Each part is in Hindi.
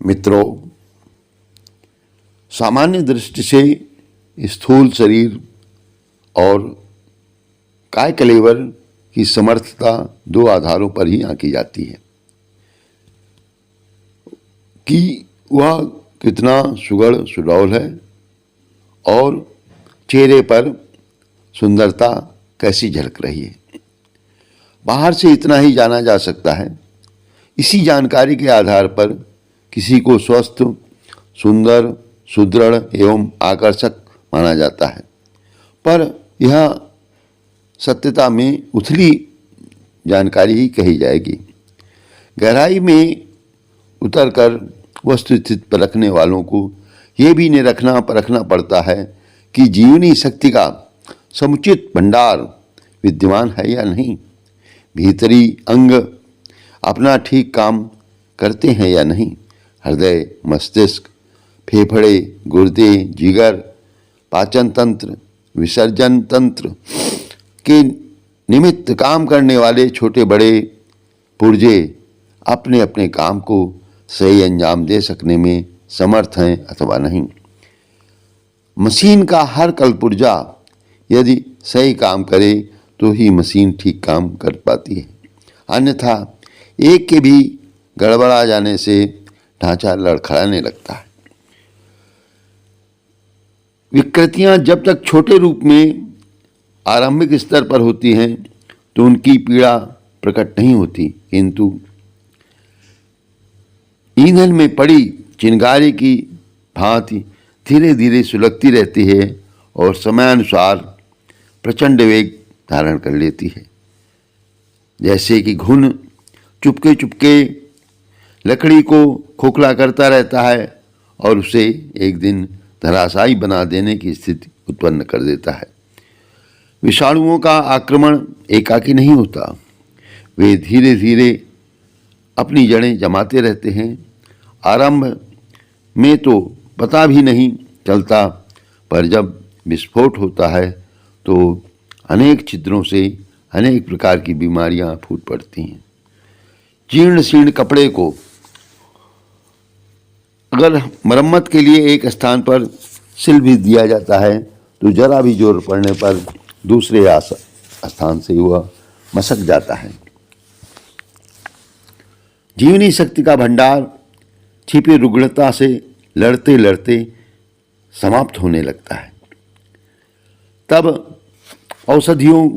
मित्रों, सामान्य दृष्टि से स्थूल शरीर और काय कलेवर की समर्थता दो आधारों पर ही आंकी जाती है कि वह कितना सुघड़ सुडौल है और चेहरे पर सुंदरता कैसी झलक रही है। बाहर से इतना ही जाना जा सकता है। इसी जानकारी के आधार पर किसी को स्वस्थ, सुंदर, सुदृढ़ एवं आकर्षक माना जाता है, पर यह सत्यता में उथली जानकारी ही कही जाएगी। गहराई में उतरकर वस्तुस्थिति परखने वालों को ये भी निरखना परखना पड़ता है कि जीवनी शक्ति का समुचित भंडार विद्यमान है या नहीं, भीतरी अंग अपना ठीक काम करते हैं या नहीं, हृदय, मस्तिष्क, फेफड़े, गुर्दे, जिगर, पाचन तंत्र, विसर्जन तंत्र के निमित्त काम करने वाले छोटे बड़े पुर्जे अपने अपने काम को सही अंजाम दे सकने में समर्थ हैं अथवा नहीं। मशीन का हर कलपुर्जा यदि सही काम करे तो ही मशीन ठीक काम कर पाती है, अन्यथा एक के भी गड़बड़ा जाने से ढांचा लड़खड़ाने लगता है। विकृतियां जब तक छोटे रूप में आरंभिक स्तर पर होती हैं तो उनकी पीड़ा प्रकट नहीं होती, किंतु ईंधन में पड़ी चिंगारी की भांति धीरे धीरे सुलगती रहती है और समयानुसार प्रचंड वेग धारण कर लेती है। जैसे कि घुन चुपके चुपके लकड़ी को खोखला करता रहता है और उसे एक दिन धराशायी बना देने की स्थिति उत्पन्न कर देता है। विषाणुओं का आक्रमण एकाकी नहीं होता, वे धीरे धीरे अपनी जड़ें जमाते रहते हैं। आरंभ में तो पता भी नहीं चलता, पर जब विस्फोट होता है तो अनेक छिद्रों से अनेक प्रकार की बीमारियां फूट पड़ती हैं। जीर्ण शीर्ण कपड़े को अगर मरम्मत के लिए एक स्थान पर सिल भी दिया जाता है तो जरा भी जोर पड़ने पर दूसरे स्थान से वह मसक जाता है। जीवनी शक्ति का भंडार छिपी रुग्णता से लड़ते लड़ते समाप्त होने लगता है। तब औषधियों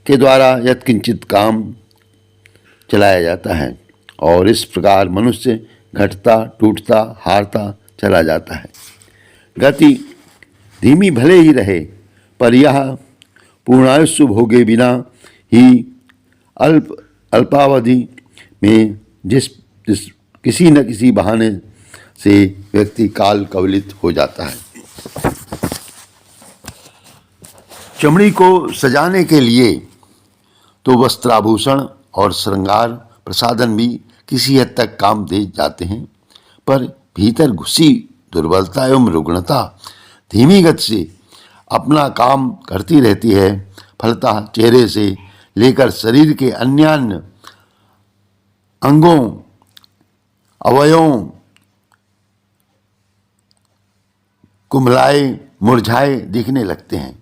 के द्वारा यत्किंचित काम चलाया जाता है और इस प्रकार मनुष्य घटता, टूटता, हारता चला जाता है। गति धीमी भले ही रहे, पर यह पूर्णायुष्य भोगे बिना ही अल्पावधि में जिस किसी न किसी बहाने से व्यक्ति काल कवलित हो जाता है। चमड़ी को सजाने के लिए तो वस्त्राभूषण और श्रृंगार प्रसाधन भी किसी हद तक काम दे जाते हैं, पर भीतर घुसी दुर्बलता एवं रुग्णता धीमी गति से अपना काम करती रहती है। फलतः चेहरे से लेकर शरीर के अन्य अंगों, अवयवों कुम्हलाए मुरझाए दिखने लगते हैं।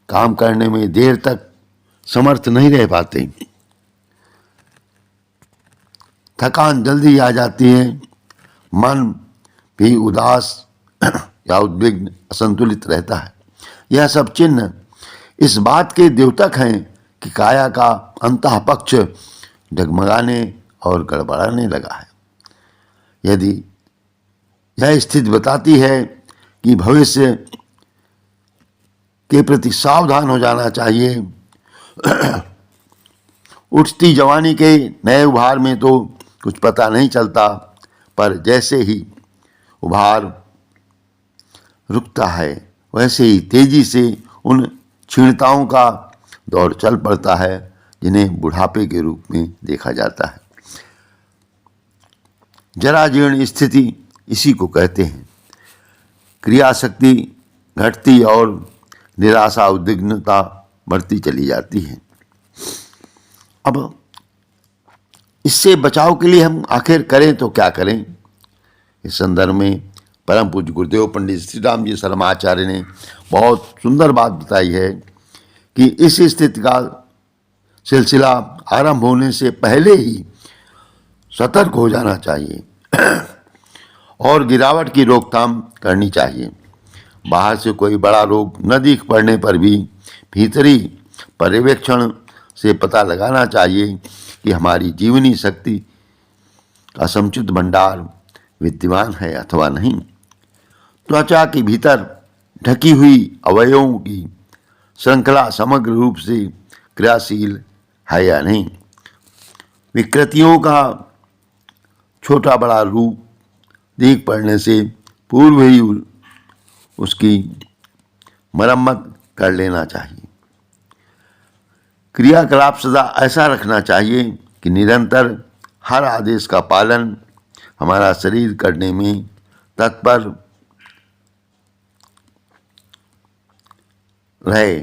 काम करने में देर तक समर्थ नहीं रह पाते, थकान जल्दी आ जाती है, मन भी उदास या उद्विग्न असंतुलित रहता है। यह सब चिन्ह इस बात के द्योतक हैं कि काया का अंतः पक्ष डगमगाने और गड़बड़ाने लगा है। यदि यह स्थिति बताती है कि भविष्य के प्रति सावधान हो जाना चाहिए। उठती जवानी के नए उभार में तो कुछ पता नहीं चलता, पर जैसे ही उभार रुकता है वैसे ही तेजी से उन क्षीणताओं का दौर चल पड़ता है जिन्हें बुढ़ापे के रूप में देखा जाता है। जरा जीर्ण स्थिति इसी को कहते हैं। क्रियाशक्ति घटती और निराशा उद्विग्नता बढ़ती चली जाती है। अब इससे बचाव के लिए हम आखिर करें तो क्या करें? इस संदर्भ में परम पूज्य गुरुदेव पंडित श्री राम जी शर्मा आचार्य ने बहुत सुंदर बात बताई है कि इस स्थिति का सिलसिला आरंभ होने से पहले ही सतर्क हो जाना चाहिए और गिरावट की रोकथाम करनी चाहिए। बाहर से कोई बड़ा रोग न दिख पड़ने पर भी भीतरी पर्यवेक्षण से पता लगाना चाहिए कि हमारी जीवनी शक्ति का समुचित भंडार विद्यमान है अथवा नहीं। त्वचा के भीतर ढकी हुई अवयवों की श्रृंखला समग्र रूप से क्रियाशील है या नहीं। विकृतियों का छोटा बड़ा रूप दिख पड़ने से पूर्व ही उसकी मरम्मत कर लेना चाहिए। क्रियाकलाप सदा ऐसा रखना चाहिए कि निरंतर हर आदेश का पालन हमारा शरीर करने में तत्पर रहे।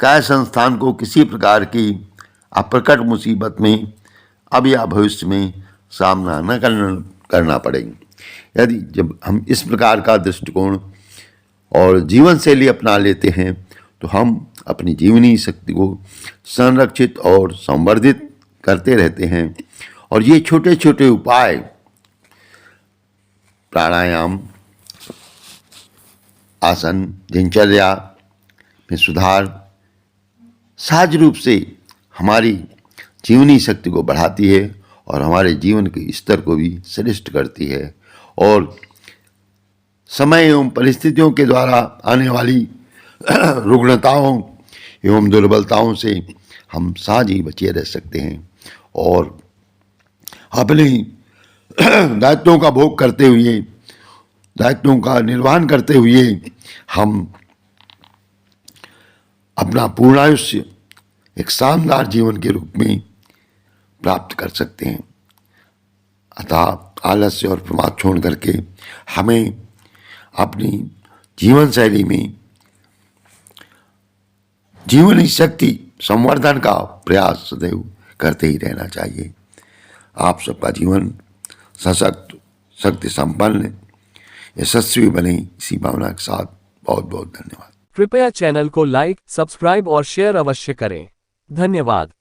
काय संस्थान को किसी प्रकार की अप्रकट मुसीबत में अब या भविष्य में सामना न करना पड़ेगा। यदि जब हम इस प्रकार का दृष्टिकोण और जीवन शैली अपना लेते हैं तो हम अपनी जीवनी शक्ति को संरक्षित और संवर्धित करते रहते हैं। और ये छोटे छोटे उपाय प्राणायाम, आसन, दिनचर्या में सुधार सहज रूप से हमारी जीवनी शक्ति को बढ़ाती है और हमारे जीवन के स्तर को भी श्रेष्ठ करती है और समय एवं परिस्थितियों के द्वारा आने वाली रुग्णताओं एवं दुर्बलताओं से हम सहज ही बचे रह सकते हैं और अपने दायित्वों का भोग करते हुए, दायित्वों का निर्वहन करते हुए हम अपना पूर्णायुष्य एक शानदार जीवन के रूप में प्राप्त कर सकते हैं। अतः आलस्य और प्रमाद छोड़ करके हमें अपनी जीवन शैली में जीवनी शक्ति संवर्धन का प्रयास सदैव करते ही रहना चाहिए। आप सबका जीवन सशक्त, शक्ति संपन्न, यशस्वी बने, इसी भावना के साथ बहुत बहुत धन्यवाद। कृपया चैनल को लाइक, सब्सक्राइब और शेयर अवश्य करें। धन्यवाद।